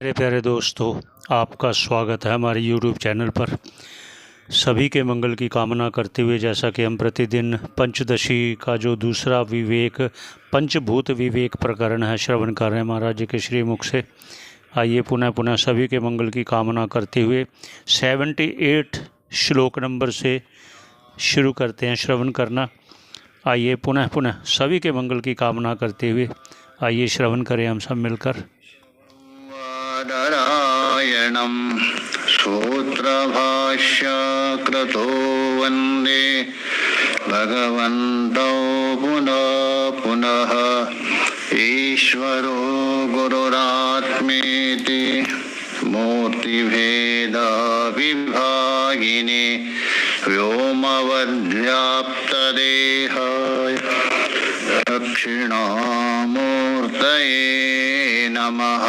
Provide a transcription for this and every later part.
मेरे प्यारे दोस्तों, आपका स्वागत है हमारे YouTube चैनल पर। सभी के मंगल की कामना करते हुए, जैसा कि हम प्रतिदिन पंचदशी का जो दूसरा विवेक, पंचभूत विवेक प्रकरण है, श्रवण कर रहे हैं महाराज जी के श्री मुख से। आइए पुनः सभी के मंगल की कामना करते हुए 78 श्लोक नंबर से शुरू करते हैं श्रवण करना। आइए पुनः सभी के मंगल की कामना करते हुए आइए श्रवण करें हम सब मिलकर। नारायणं सूत्रभाष्य कृतो वन्दे भगवन्तौ पुनः ईश्वरो गुरुरात्मेति मूर्तिभेदविभागिने व्योमवद्व्याप्तदेहाय दक्षिणामूर्तये नमः।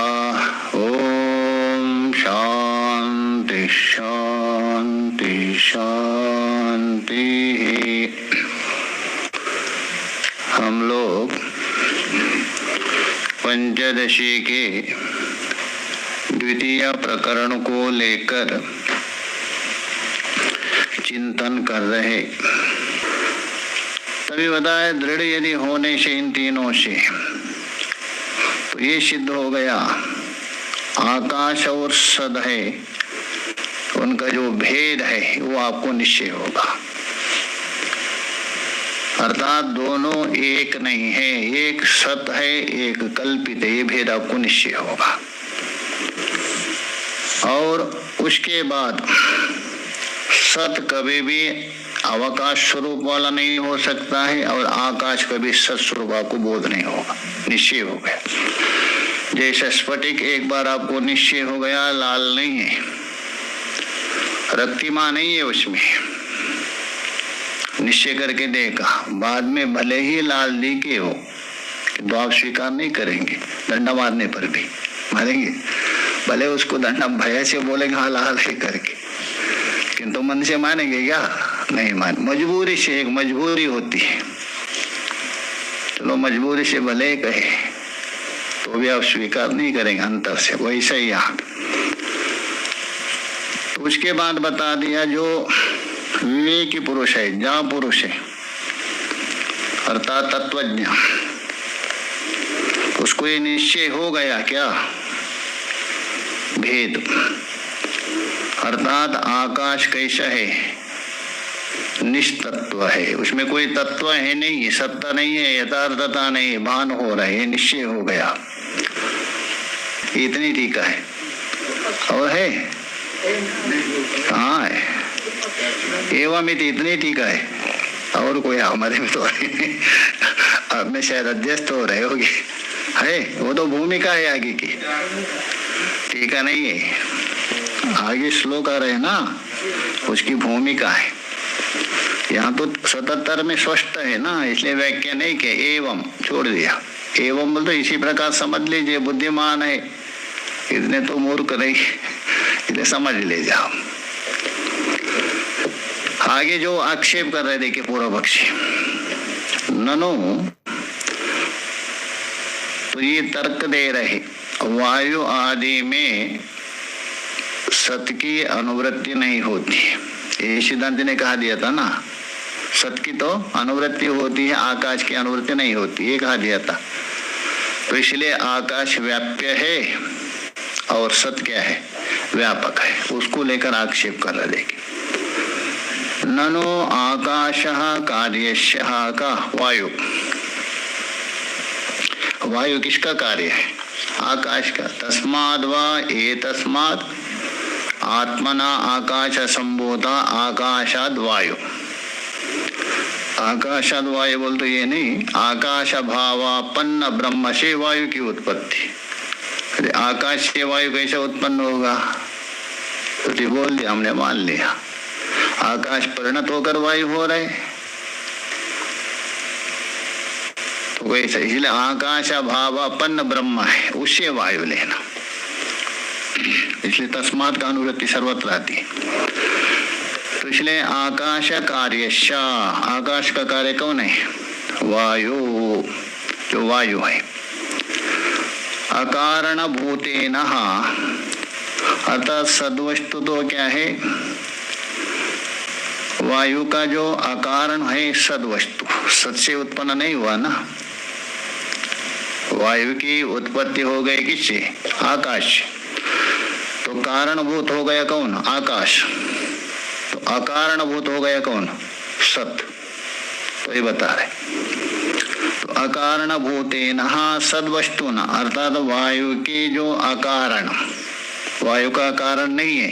ओम शांति शांति शांति। हम लोग पंचदशी के द्वितीय प्रकरण को लेकर चिंतन कर रहे। तभी बताया दृढ़ यदि होने से इन तीनों से तो ये सिद्ध हो गया आकाश और सद है, उनका जो भेद है वो आपको निश्चय होगा। अर्थात दोनों एक नहीं है, एक सत है एक कल्पित है, ये भेद आपको निश्चय होगा। और उसके बाद सत कभी भी अवकाश स्वरूप वाला नहीं हो सकता है और आकाश कभी सत स्वरूप आपको बोध नहीं होगा, निश्चय हो गया। जैसे स्फटिक एक बार आपको निश्चय हो गया लाल नहीं है, रक्तिमा नहीं है, उसमें निश्चय करके देखा, बाद में भले ही लाल दिखे हो तो आप स्वीकार नहीं करेंगे। डंडा मारने पर भी मारेंगे, भले उसको डंडा भय से बोलेंगे हाँ लाल है करके, किंतु मन से मानेंगे क्या? नहीं मान। मजबूरी से, एक मजबूरी होती है, चलो मजबूरी से भले कहे तो भी आप स्वीकार नहीं करेंगे अंतर से। वैसे ही यहाँ तो उसके बाद बता दिया जो विवेकी पुरुष है, जहाँ पुरुष है अर्थात तत्वज्ञ, उसको ये निश्चय हो गया क्या? भेद अर्थात आकाश कैसा है? निस्तत्व है, उसमें कोई तत्व है नहीं, सत्ता नहीं है, यथार्थता नहीं, भान हो रहा है, ये निश्चय हो गया। इतनी टीका है और है कहाँ है? एवं इतनी टीका है और कोई हमारे में तो अब में शायद अध्यस्त हो रहे होगी, है वो तो भूमिका है आगे की, टीका नहीं है। आगे श्लोक आ रहे ना, उसकी भूमिका है। यहाँ तो 77 में स्पष्ट है ना, इसलिए व्याख्या नहीं के एवं छोड़ दिया। एवं बोल तो इसी प्रकार समझ लीजिए, बुद्धिमान है इतने तो मूर्ख नहीं, इतने समझ ले जाओ। आगे जो आक्षेप कर रहे देखिए पूर्व पक्षी, ननु तो ये तर्क दे रहे वायु आदि में सत की अनुवृत्ति नहीं होती। ये सिद्धांत ने कहा दिया था ना, सत की तो अनुवृत्ति होती है, आकाश की अनुवृत्ति नहीं होती, ये कहा दिया था। तो इसलिए आकाश व्याप्य है और सत क्या है? व्यापक है। उसको लेकर आक्षेप कर रहे देखिए, ननो आकाशः कार्यस्यः का वायु, वायु किसका कार्य है? आकाश का। तस्माद् वा एतस्माद् आत्मना आकाश संबोधा आकाशाद वायु। आकाशाद वायु बोल तो ये नहीं, आकाश भावापन्न ब्रह्म से वायु की उत्पत्ति। अरे आकाश से वायु कैसे उत्पन्न होगा? तो बोल दिया, हमने मान लिया आकाश परिणत होकर वायु हो रहे, तो वैसे इसलिए आकाश भावापन्न ब्रह्म है, उससे वायु लेना, इसलिए तस्मात् का अनुवृत्ति सर्वत्र आती है। तो इसलिए आकाश कार्यश्य, आकाश का कार्य कौन है? वायु, जो वायु है। अकारण भूतेन अर्थात सद्वस्तु तो क्या है, वायु का जो अकारण है सद्वस्तु, सत से उत्पन्न नहीं हुआ ना, वायु की उत्पत्ति हो गई किससे, आकाश, तो कारणभूत हो गया कौन, आकाश, तो अकारणभूत हो गया कौन, सत। तो ये बता रहे, तो अकारणभूतेन सद्वस्तुन, अर्थात वायु की जो अकारण, वायु का कारण नहीं है,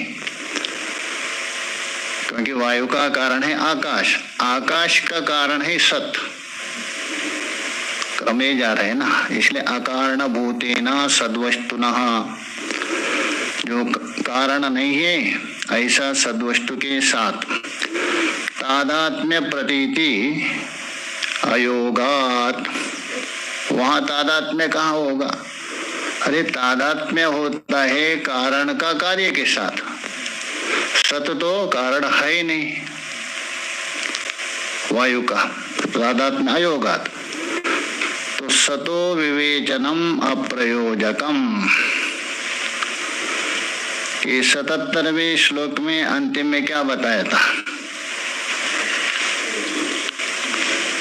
क्योंकि वायु का कारण है आकाश, आकाश का कारण है सत, क्रमे जा रहे हैं ना, इसलिए अकारणभूतेन सद्वस्तुनः, जो कारण नहीं है ऐसा सद्वस्तु के साथ तादात्म्य प्रतीति अयोगात, वहां तादात्म्य कहाँ होगा, अरे तादात्म्य होता है कारण का कार्य के साथ, सत तो कारण है ही नहीं, वायु का तादात्म्य अयोगात, तो सतो विवेचनम अप्रयोजकम, कि 77वें श्लोक में अंतिम में क्या बताया था,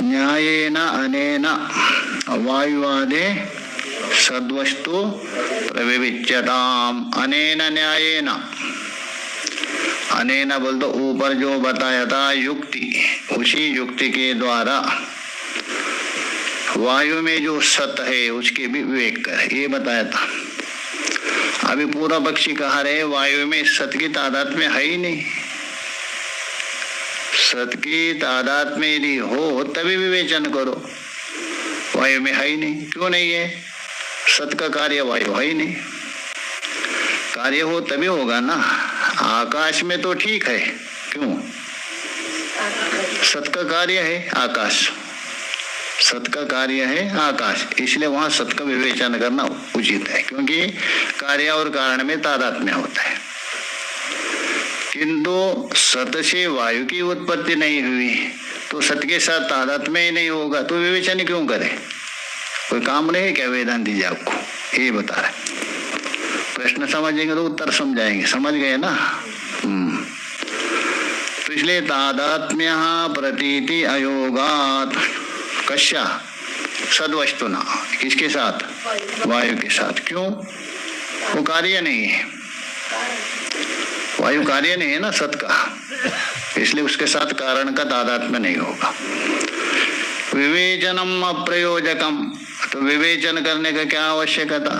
न्यायेन अनेन वायुवादे सद्वस्तु प्रविविच्यताम, अनेन न्यायेन, अनेन बोल तो ऊपर जो बताया था युक्ति, उसी युक्ति के द्वारा वायु में जो सत है उसके भी विवेक कर, ये बताया था। अभी पूरा पक्षी कहा रहे वायु में सत की तादाद में है ही नहीं, सत की तादाद में यदि हो तभी विवेचन करो, वायु में है ही नहीं, क्यों नहीं है, सत का कार्य वायु है ही नहीं, कार्य हो तभी होगा ना, आकाश में तो ठीक है, क्यों, सत का कार्य है आकाश, सत का कार्य है आकाश, इसलिए वहां सत का विवेचन करना उचित है, क्योंकि कार्य और कारण में तादात्म्य होता है। किंतु सत से वायु की उत्पत्ति नहीं हुई तो सत के साथ तादात्म्य ही नहीं होगा, तो विवेचन क्यों करे, कोई काम नहीं क्या वेदांती जी आपको, ये बता रहे, प्रश्न समझेंगे तो उत्तर समझाएंगे, समझ गए ना। तो इसलिए तादात्म्य प्रतीति अयोगात, कश्या सद्वस्तुना, किसके साथ, वायु के साथ, क्यों, वो कार्य नहीं है, वायु कार्य नहीं है ना सत का, इसलिए उसके साथ कारण का तादात्म्य नहीं होगा। विवेचनम अप्रयोजकम, तो विवेचन करने का क्या आवश्यकता,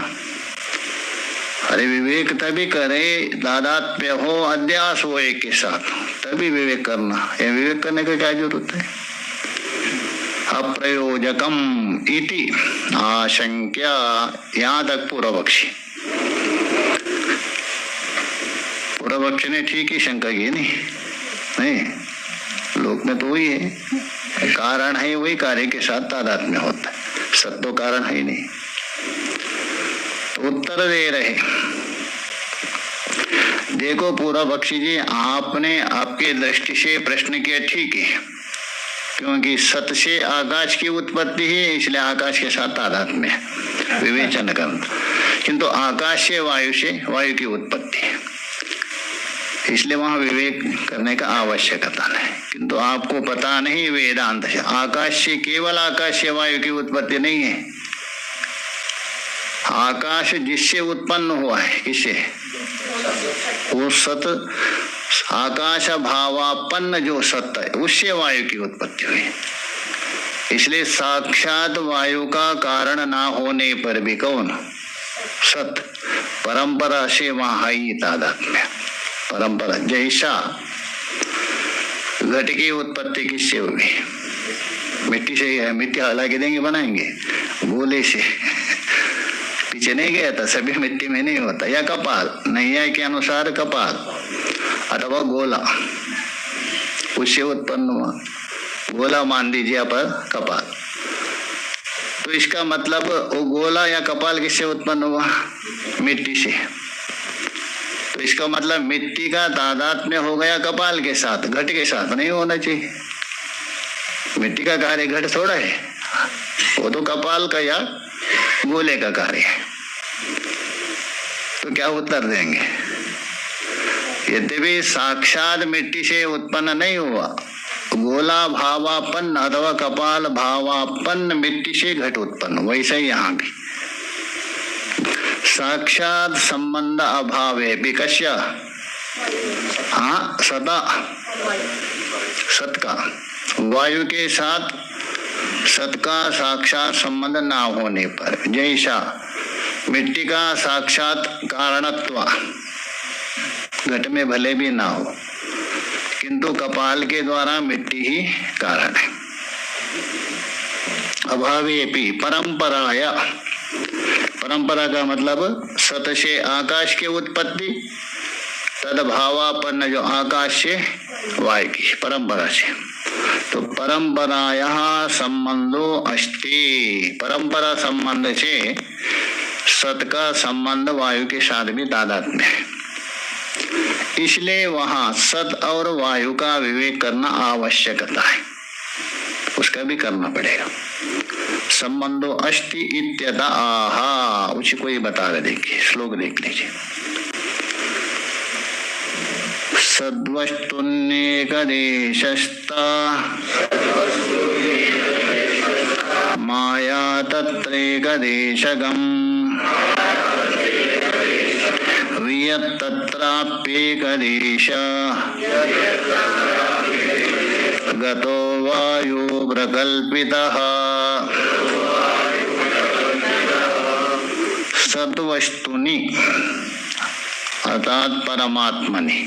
अरे विवेक तभी करे तादात्म्य हो, अध्यास हो एक के साथ, तभी विवेक करना, ये विवेक करने का क्या जरूरत है। अप्रयोजकम इति आशंक्या, यहाँ तक पूर्व पक्षी, पूर्व पक्षी ने ठीक ही शंका की, नहीं लोक में तो वही है, कारण है वही कार्य के साथ तादात्म्य होता है, सत तो कारण है ही नहीं। तो उत्तर दे रहे, देखो पूर्व पक्षी जी, आपने आपके दृष्टि से प्रश्न किया ठीक है, क्योंकि सत से आकाश की उत्पत्ति है, इसलिए आकाश के साथ तादात्म्य है, विवेचन करना, किंतु आकाश से वायु की उत्पत्ति है, इसलिए वहां विवेक करने का आवश्यकता नहीं। किंतु आपको पता नहीं वेदांत से आकाश से, केवल आकाश से वायु की उत्पत्ति नहीं है, आकाश जिससे उत्पन्न हुआ है, किससे, वो सत, आकाश भावापन्न जो सत्य है उससे वायु की उत्पत्ति हुई, इसलिए साक्षात वायु का कारण ना होने पर भी कौन, सत, परंपरा से वहां ही तादात्म्य, परंपरा, जैसा घट की उत्पत्ति किससे होगी, मिट्टी से ही है, मिट्टी हला के देंगे बनाएंगे, गोले से पीछे नहीं गया था, सभी मिट्टी में नहीं होता, या कपाल, नैया के अनुसार कपाल अथवा गोला, उससे उत्पन्न हुआ, गोला मान दीजिए पर कपाल, तो इसका मतलब वो गोला या कपाल किससे उत्पन्न हुआ, मिट्टी से, तो इसका मतलब मिट्टी का तादात्म्य हो गया कपाल के साथ, घट के साथ नहीं होना चाहिए, मिट्टी का कार्य घट थोड़ा है, वो तो कपाल का या गोले का कार्य है। तो क्या उत्तर देंगे, यद्यपि साक्षात मिट्टी से उत्पन्न नहीं हुआ, गोला भावापन्न अथवा कपाल भावापन्न मिट्टी से घट उत्पन्न, वैसे ही यहाँ भी साक्षात संबंध अभाव है विकस्य, हाँ सदा सत का वायु के साथ सत का साक्षात संबंध ना होने पर, जैसा मिट्टी का साक्षात कारणत्व घट में भले भी ना हो, किंतु कपाल के द्वारा मिट्टी ही कारण है। अभावेपि परंपराया, परंपरा का मतलब सत से आकाश की उत्पत्ति, तदभावापन्न जो आकाश से वायु की परंपरा से, तो परंपराया संबंधो अस्ति, परंपरा संबंध से सत का संबंध वायु के साथ भी तादात्म्य है, इसलिए वहां सत और वायु का विवेक करना आवश्यकता है, उसका भी करना पड़ेगा। संबंधो अस्ति इत्यतः आहा, उसी को ही बता रहे, देखिए श्लोक देख लीजिए। सद्वस्तुन्नेकदेशस्ता माया तत्रैकदेशगम् वियत्तत्राप्येकदेश गतो वायु प्रकल्पितः। सद्वस्तुनि अर्थात परमात्मनि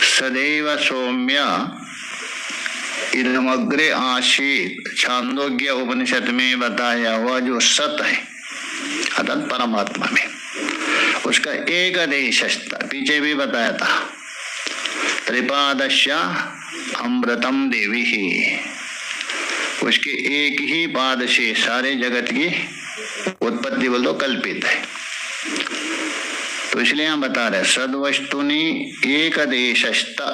सदैव सौम्य इदमग्रे आसीत, छांदोग्य उपनिषद में बताया हुआ जो सत है अर्थात परमात्मा में, उसका एक आदेशस्ता, पीछे भी बताया था, त्रिपादश्या अमृतम देवी ही, उसके एक ही पाद से सारे जगत की उत्पत्ति बोलो कल्पित है। तो इसलिए हम बता रहे सद्वस्तुनि एक देशस्ता,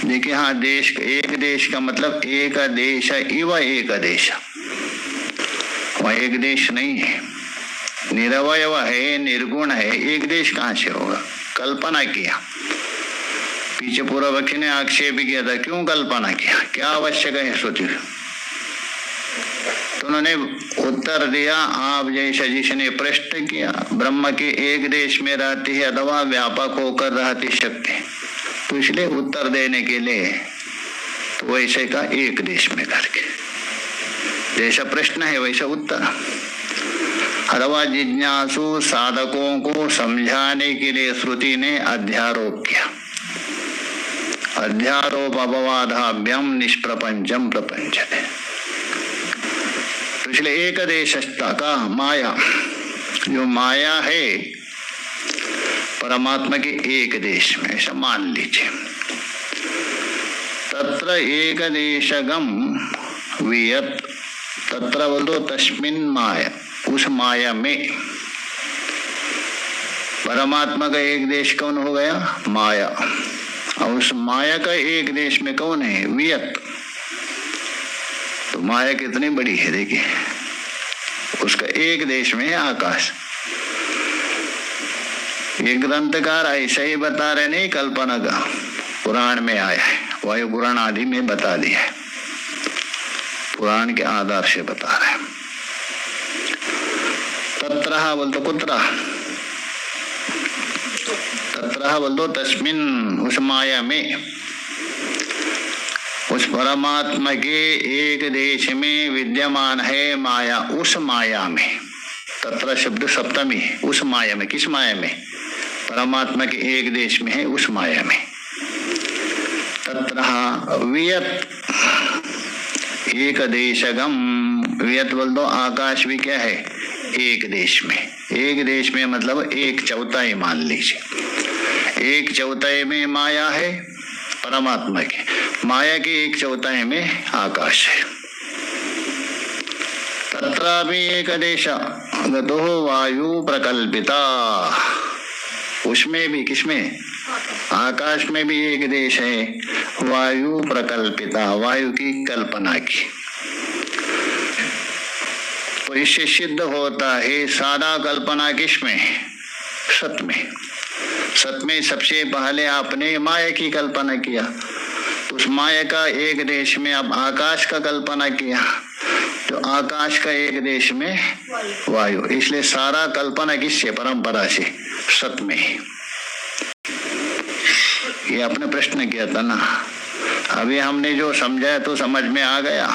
देखिए हाँ देश, एक देश का मतलब एक देश इव एक देश, वह एक देश नहीं है, निरवय है, निर्गुण है, एक देश कहाँ से होगा, कल्पना किया। पीछे पूर्व पक्षी ने आक्षेप किया था, क्यों कल्पना किया, क्या आवश्यक है सोचिए। तो उन्होंने उत्तर दिया, आप जैसा जिसने प्रश्न किया, ब्रह्म के एक देश में रहती है अथवा व्यापक होकर रहती शक्ति, तो इसलिए उत्तर देने के लिए तो वैसे का एक देश में करके, जैसा प्रश्न है वैसा उत्तर। अथवा जिज्ञासु साधकों को समझाने के लिए श्रुति ने अध्यारोप किया, अध्यारोप अपवादाभ्यम निष्प्रपंचम प्रपंचते, तो इसलिए एक देशस्था का माया, जो माया है परमात्मा के एक देश में, ऐसा मान लीजिए। तत्र एक देशगम वियत, तत्र बोलो तस्मिन माया, उस माया में परमात्मा का एक देश कौन हो गया, माया, और उस माया का एक देश में कौन है, वियत। तो माया कितनी बड़ी है देखिए, उसका एक देश में है आकाश। ये ग्रंथकार ऐसा ही बता रहे, नहीं कल्पना का, पुराण में आया है, वायु पुराण आदि में बता दिया है, पुराण के आधार से बता रहे हैं। तत्रहा बोल तो कुत्रा, तत्रहा बोल दो तस्मिन, उस माया में, उस परमात्मा के एक देश में विद्यमान है माया, उस माया में, तत्र शब्द सप्तमी, उस माया में, किस माया में, परमात्मा के एक देश में है उस माया में। तत्र वियत एक देशगम, वियत बोल दो आकाश भी क्या है, एक देश में, एक देश में मतलब एक चौथाई मान लीजिए, एक चौथाई में माया है परमात्मा के, माया के एक चौथाई में आकाश है। तत्र भी एक देश गतो वायु प्रकल्पिता, उसमें भी, किसमें, आकाश में भी एक देश है, वायु प्रकल्पिता, वायु की कल्पना की। तो इससे सिद्ध होता है सादा कल्पना किसमें, सत में, सत में सबसे पहले आपने माया की कल्पना किया, तो उस माया का एक देश में आप आकाश का कल्पना किया, तो आकाश का एक देश में वायु। इसलिए सारा कल्पना किससे? परंपरा से, सत में। ये आपने प्रश्न किया था ना, अभी हमने जो समझाया तो समझ में आ गया,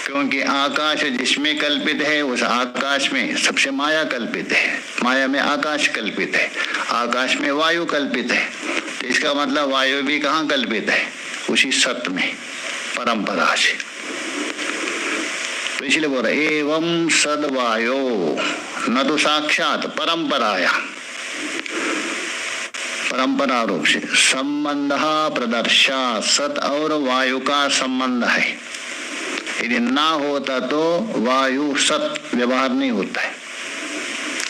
क्योंकि आकाश जिसमें कल्पित है उस आकाश में सबसे माया कल्पित है, माया में आकाश कल्पित है, आकाश में वायु कल्पित है। तो इसका मतलब वायु भी कहाँ कल्पित है? उसी सत में, परंपरा से। तो इसलिए बोल रहे एवं सद्वायो, न तो साक्षात, परंपराया, परंपरा रूप से संबंध प्रदर्शा, सत और वायु का संबंध है। यदि ना होता तो वायु सत व्यवहार नहीं होता है,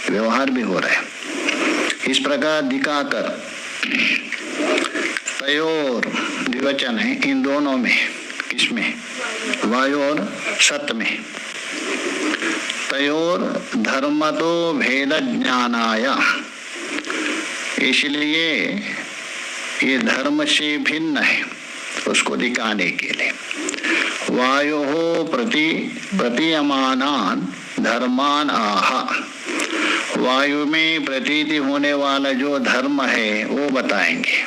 व्यवहार भी हो रहा है। इस प्रकार दिखाकर तयोर द्विवचन है इन दोनों में, किसमें? वायु और सत में। तयोर धर्म तो भेद ज्ञानाय, इसलिए ये धर्म से भिन्न है उसको दिखाने के लिए। वायु प्रतीयमानान धर्मान आह, वायु में प्रतीति होने वाला जो धर्म है वो बताएंगे।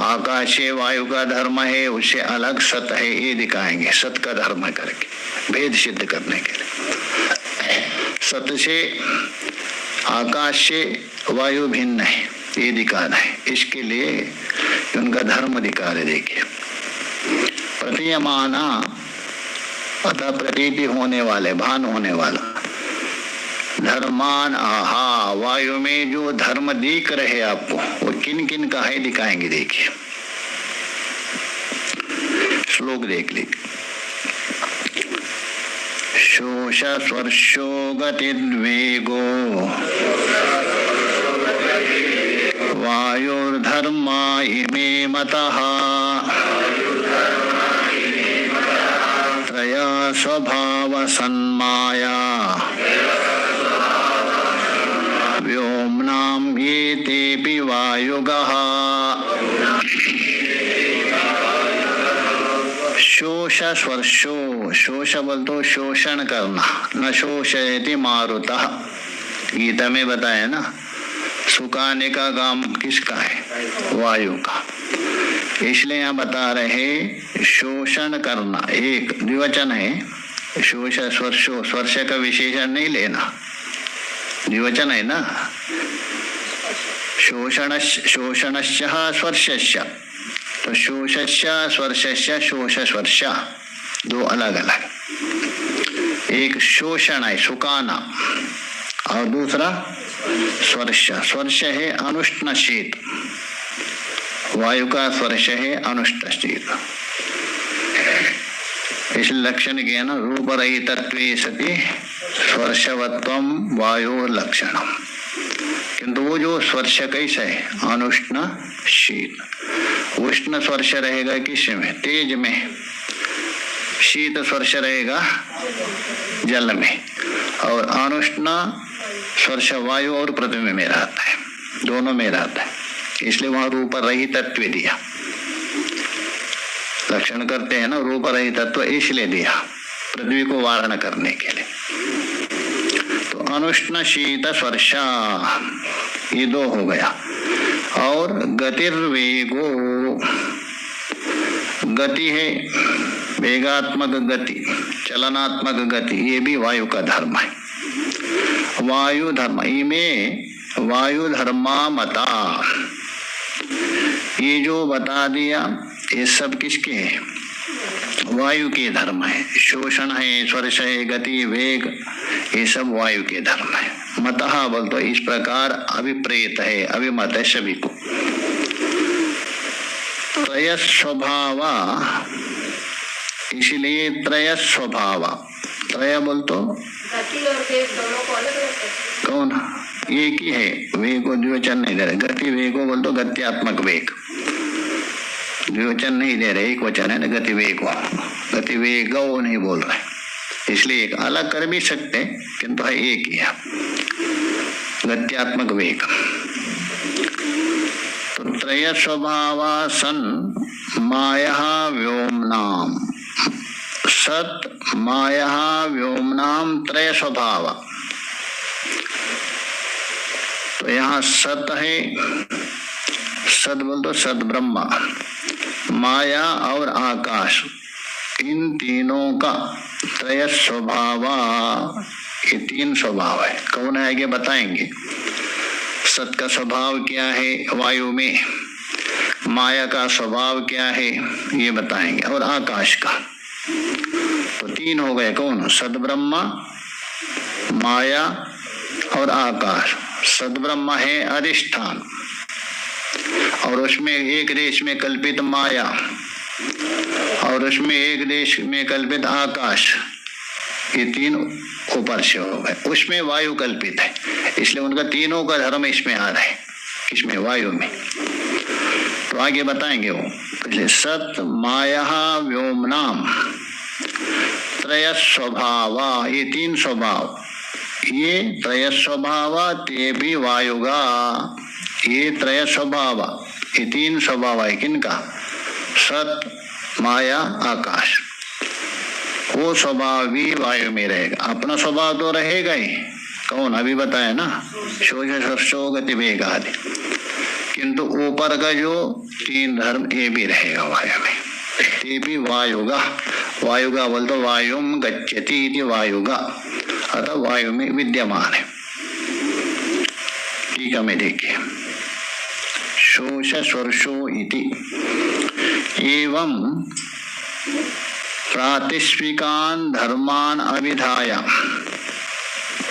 आकाश से वायु का धर्म है, उससे अलग सत है, ये दिखाएंगे सत का धर्म करके, भेद सिद्ध करने के लिए। सत से, आकाश से वायु भिन्न है, ये दिखाना है। इसके लिए उनका धर्म दिखा रहे। देखिए, प्रतीयमाना अतः प्रतीति होने वाले, भान होने वाला, धर्मान आहा, वायु में जो धर्म दिख रहे आपको वो किन किन का है दिखाएंगे। देखिए श्लोक देख लीजिए। शोष स्वर्शो गतिर्वेगो वायुर्धर्मा इमे मतः त्रय स्वभाव सन्माया व्योम्नाम एतेपि वायुगः। शोष स्वर्शो, शोष बोल तो शोषण करना, न शोषयति मारुतः, गीता में बताया ना। सुखाने का काम किसका है? वायु का। इसलिए यहाँ बता रहे शोषण करना, एक द्विवचन है। शोष स्वर्शो, स्वर्श का विशेषण नहीं लेना, द्विवचन है ना। शोषणश्च स्वर्शश्च, तो शोषश्च स्वर्शश्च, शोष स्वर्श दो अलग अलग। एक शोषण है सुखाना, और दूसरा स्वर्श। स्वर्श है अनुष्ण शीत, वायु का स्वर्श है अनुष्ण शीत। इस लक्षण के ना रूप रहितत्वे सति स्वर्शवत्वम वायु लक्षणम। किंतु वो जो स्वर्श कैसा है? अनुष्ण शीत। उष्ण स्वर्श रहेगा किसमें? तेज में। शीत स्वर्श रहेगा जल में। और अनुष्ण स्वर्श वायु और पृथ्वी में रहता है, दोनों में रहता है। इसलिए वहां रूप रहित तत्व दिया। लक्षण करते हैं ना रूप रहित तत्व, इसलिए दिया पृथ्वी को वारण करने के लिए। तो अनुष्ण शीत स्वर्शा, ये दो हो गया। और गतिर्वेगो, गति है वेगात्मक गति, चलनात्मक गति, ये भी वायु का धर्म है। वायु धर्म, इमे वायु धर्मा मता, ये जो बता दिया ये सब किसके है? वायु के धर्म है। शोषण है, स्वर्श है, गति, वेग, ये सब वायु के धर्म है। मतः बोल तो इस प्रकार अभिप्रेत है, अभिमत है सभी को। त्रय स्वभाव, इसलिए त्रय स्वभाव, त्रय बोल तो गति और वेग दोनों को अलग अलग कौन? एक ही है, वेग को द्विवचन नहीं दे रहे। गति वेगो बोल तो गत्यात्मक वेग, द्विवचन नहीं दे रहे, एक वचन है ना, गति वेगो। गति वेगो नहीं बोल रहे, इसलिए एक अलग कर भी सकते किंतु है एक ही है। गत्यात्मक वेग। तो त्रय स्वभावा सन माया व्योमनाम, सत माया व्योमनाम त्रय स्वभाव। तो यहाँ सत है, सत बोल तो सद ब्रह्मा, माया और आकाश, इन तीनों का त्रय स्वभाव, ये तीन स्वभाव है। कौन है आगे बताएंगे। सत का स्वभाव क्या है वायु में, माया का स्वभाव क्या है ये बताएंगे, और आकाश का। तो तीन हो गए, कौन, सद ब्रह्मा, माया और आकाश। सद ब्रह्मा है अधिष्ठान, और उसमें एक देश में कल्पित माया, और उसमें एक देश में कल्पित आकाश, ये तीन ऊपर से हो गए। उसमें वायु कल्पित है, इसलिए उनका तीनों का धर्म इसमें आ रहा है, इसमें वायु में। तो आगे बताएंगे वो। पहले सत माया व्योमनाम त्रय स्वभाव, ये तीन स्वभाव, ये त्रय स्वभाव ते भी वायुगा, ये त्रय स्वभाव, ये तीन स्वभाव है किनका, सत माया आकाश। वो स्वभाव भी वायु में रहेगा, अपना स्वभाव तो रहेगा ही, कौन अभी बताया ना, शोष गति वेग आदि, किंतु ऊपर का जो तीन धर्म ये भी रहेगा वायु में, ये भी वायुगा। वायुगा बोल तो वायुम गच्छति इति वायुगा, अतः वायु में विद्यमान है। ठीक है, मैं देखिए, शोष स्वर्शो इति एवं प्रातिष्विकान धर्मान अभिधाय,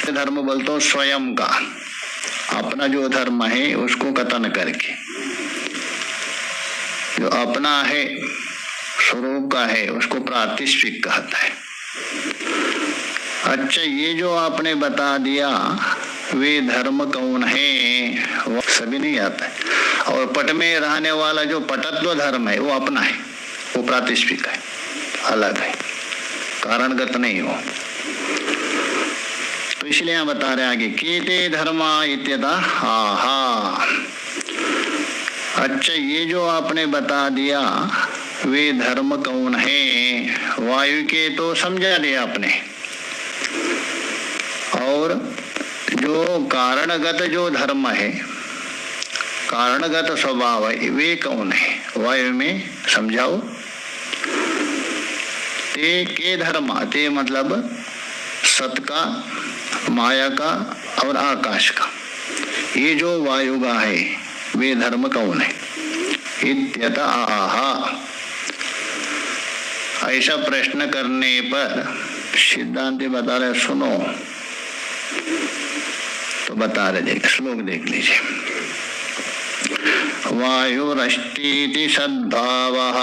धर्म बोल तो स्वयं का, अपना जो धर्म है उसको कथन करके, जो अपना है स्वरूप का है उसको प्रातिष्विक कहता है। अच्छा, ये जो आपने बता दिया वे धर्म कौन है, वो सभी नहीं आता है। और पट में रहने वाला जो पटत्व धर्म है वो अपना है, वो प्रातिष्विक है, अलग है, कारणगत नहीं हो। तो इसलिए यहाँ बता रहे आगे, कीते धर्मा इत्यतः आहा। अच्छा, ये जो आपने बता दिया वे धर्म कौन है, वायु के तो समझा दिया आपने, और जो कारणगत जो धर्म है, कारणगत स्वभाव है, वे कौन है वायु में समझाओ। ते के धर्म, ते मतलब सत का, माया का और आकाश का, ये जो वायु का है वे धर्म कौन है। इत्यतः आहा, ऐसा प्रश्न करने पर सिद्धांत बता रहे, सुनो तो बता रहे, देख श्लोक देख लीजिए। वायुरष्टीति सद्भावः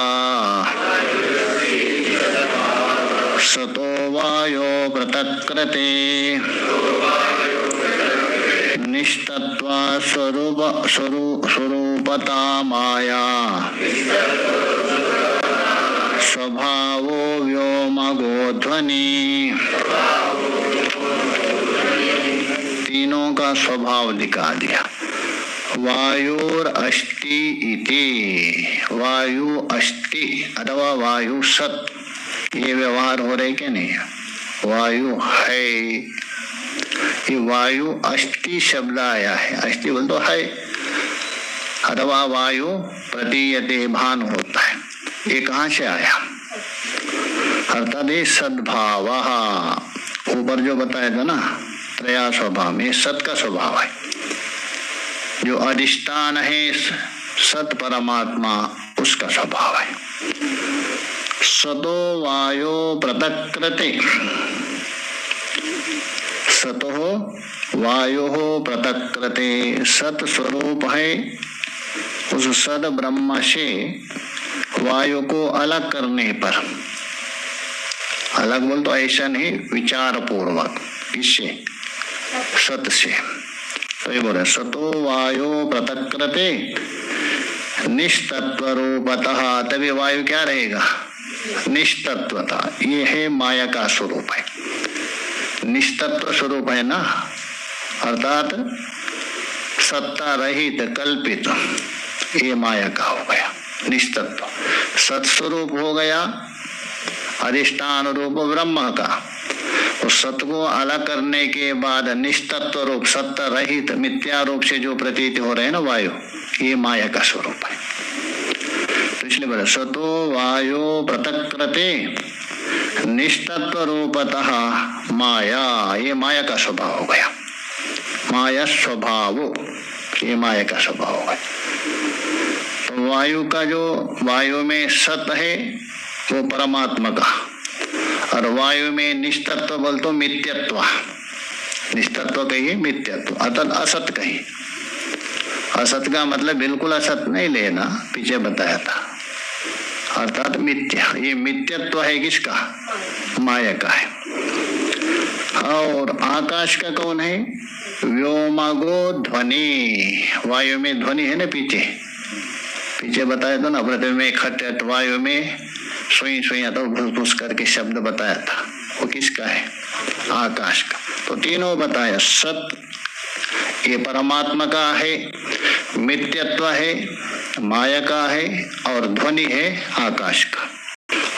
सतो वायो पृथक्कृते निष्तत्वा स्वरूपता माया स्वभावो व्योमगोध्वनि। तीनों का स्वभाव दिखा दिया। वायुर अस्ति इति, वायु अस्ति अथवा वायु सत, ये व्यवहार हो रहे क्या नहीं, वायु है, ये वायु अस्ति शब्द आया है, अस्ति बोल तो है, अथवा वायु प्रतीयते भान होता है, ये कहाँ से आया, अर्थात ये सद्भाव, ऊपर जो बताया था ना त्रया स्वभाव में सत का स्वभाव है, जो अधिष्ठान है सत परमात्मा उसका स्वभाव है। सतो वायो पृथक्कृते, सतो वायो पृथक्कृते, सत स्वरूप है, उस सद ब्रह्म से वायु को अलग करने पर, अलग बोल तो ऐसा नहीं, विचार पूर्वक, किससे, सत से। तो ये बोले सतो वायो पृथक्कृते निष्तत्व रूपतः, तभी वायु क्या रहेगा, निष्तत्वता। ये है माया का स्वरूप है, निष्तत्व स्वरूप है ना, अर्थात सत्ता रहित कल्पित, ये माया का हो गया निस्तत्व। सत्स्वरूप हो गया अधिष्ठान रूप ब्रह्म का। उस सत्य को अलग करने के बाद निस्तत्व रूप सत्ता रहित मिथ्या रूप से जो प्रतीत हो रहे हैं ना वायु, ये माया का स्वरूप है। तो इसलिए बोला सतो वायु पृथक्कृते निस्तत्व रूपतः माया, ये माया का स्वभाव हो गया। माया स्वभाव, ये माया का स्वभाव हो गया। तो वायु का जो वायु में सत है वो परमात्मा का, और वायु में निस्तत्व बोल तो मिथ्यत्व, निस्तत्व कहिए मिथ्यत्व, अतः असत कहिए। असत का मतलब बिल्कुल असत नहीं लेना, पीछे बताया था, अर्थात मिथ्या। ये मिथ्यत्व है किसका? माया का है। और आकाश का कौन है? व्योमागो ध्वनि, वायु में ध्वनि है ना, पीछे पीछे बताया था ना, पृथ्वी में खट, वायु में सुई सुई तो भूस भूस करके शब्द बताया था, वो किसका है? आकाश का। तो तीनों बताया, सत ये परमात्मा का है, मिथ्यत्व है माया का है, और ध्वनि है आकाश का।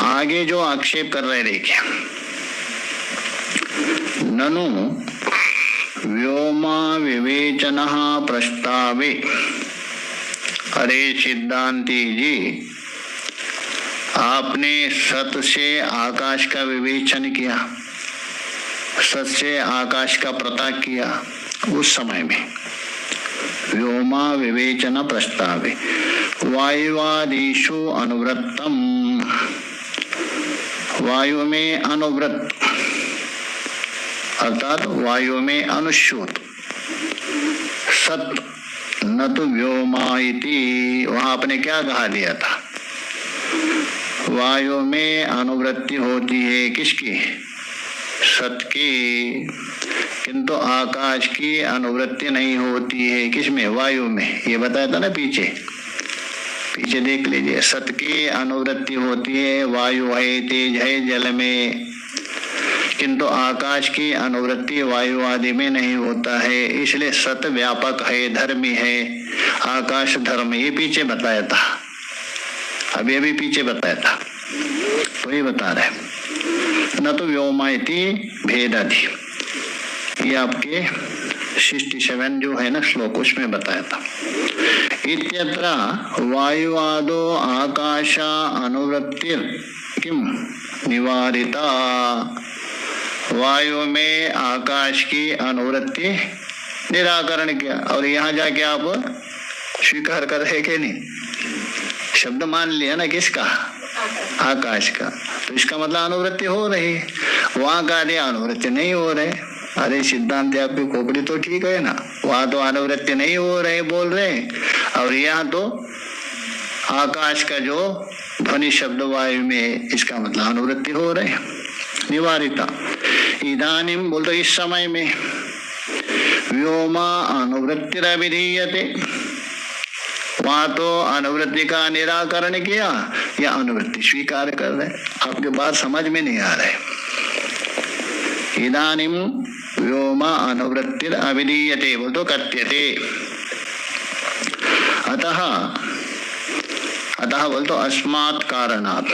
आगे जो आक्षेप कर रहे देखिए, ननु व्योमा विवेचनः प्रस्तावे। अरे सिद्धांति जी, आपने सत से आकाश का विवेचन किया, सत से आकाश का प्रताप किया, उस समय में व्योमा विवेचन प्रस्तावे वायुवादिषु अनुवृत्तम, वायु में अनुवृत्त अर्थात वायु में अनुश्यूत सत न तो व्योमा इति, वहां आपने क्या कहा दिया था? वायु में अनुवृत्ति होती है किसकी? सत की, किंतु आकाश की अनुवृत्ति नहीं होती है किसमें? वायु में। ये बताया था ना पीछे, पीछे देख लीजिए, सत की अनुवृत्ति होती है, वायु है, तेज है जल में, किंतु आकाश की अनुवृत्ति वायु आदि में नहीं होता है। इसलिए सत व्यापक है, धर्मी है, आकाश धर्म, ये पीछे बताया था, अभी अभी पीछे बताया था, तो ये बता रहे न तो व्योमायति भेदाधि, ये आपके 67 जो है ना श्लोक, उसमें बताया था। इत्यत्र वायुवादो आकाश अनुवृत्ति किम निवारिता, वायु में आकाश की अनुवृत्ति निराकरण किया, और यहाँ जाके आप स्वीकार कर रहे कि नहीं? शब्द मान लिया ना किसका? आकाश का। तो इसका मतलब अनुवृत्ति हो रही, वहां का अनुवृत्ति नहीं हो रहे। अरे सिद्धांत आपकी खोपड़ी तो ठीक है ना, वहां तो अनुवृत्ति नहीं हो रहे बोल रहे, और यहाँ तो आकाश का जो ध्वनि शब्द वायु में, इसका मतलब अनुवृत्ति हो रहे। निवारिता इदानीम बोल तो इस समय में व्योमा अनुवृत्तिरभिधीयते, वहां तो अनुवृत्ति का निराकरण किया, या अनुवृत्ति स्वीकार कर रहे? आपके बात समझ में नहीं आ रहे। इदानीम व्योमा अनुवृत्तिर अभिधीयते बोल तो कथ्यते, अतः अतः बोल तो अस्मात् कारणात्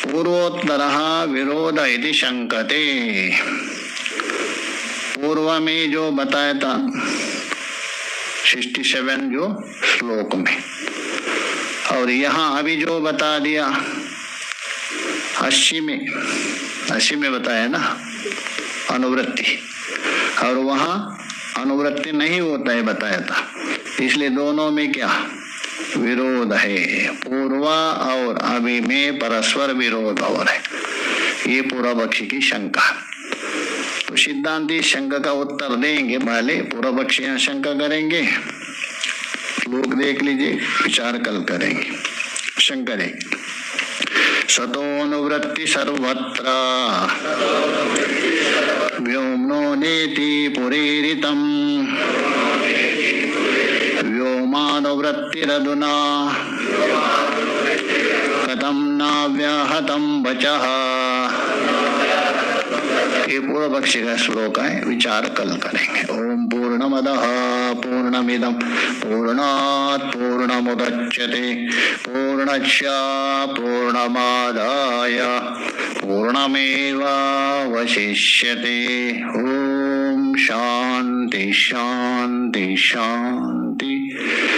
पूर्वोत्तरः विरोध इति शंकते। पूर्व में जो बताया था 67 जो श्लोक में, और यहाँ अभी जो बता दिया 80 में बताया ना अनुवृत्ति, और वहाँ अनुवृत्ति नहीं होता है बताया था। इसलिए दोनों में क्या विरोध है? पूर्व और अभी में परस्पर विरोध हो रहा है। ये पूर्व पक्षी की शंका। तो सिद्धांती शंका का उत्तर देंगे, पहले पूर्व पक्षी शंका करेंगे, लोग देख लीजिए, विचार कल करेंगे। शंका देंगे, सतोनुवृत्ति सर्वत्र व्योम्नो नेति पुरीरितम् व्योमानुवृत्तिरधुना कथं न व्याहतं वचः ये पूर्व पक्षी का श्लोक है, विचार कल करेंगे। ओम पूर्णमदः पूर्णमिदं पूर्णात् पूर्णमुदच्यते पूर्णस्य पूर्णमादाय पूर्णमेवावशिष्यते। ओम शांति शांति शांति।